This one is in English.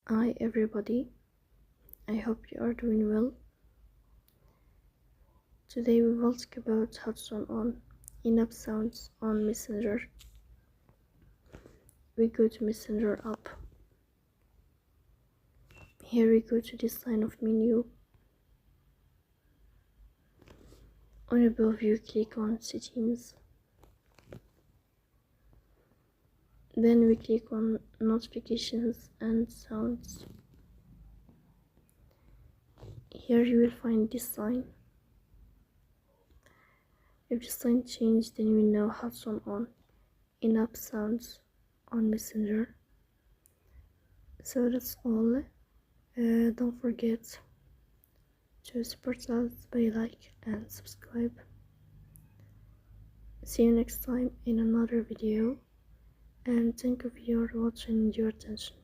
Hi everybody, I hope you are doing well. Today we will talk about how to turn on in-app sounds on Messenger. We go to Messenger app. Here we go to this line of menu. On above you click on settings. Then we click on notifications and sounds. Here you will find this sign. If the sign changed, then you know how to turn on in-app sounds on Messenger. So that's all. Don't forget to support us by like and subscribe. See you next time in another video, and thank you for watching and your attention.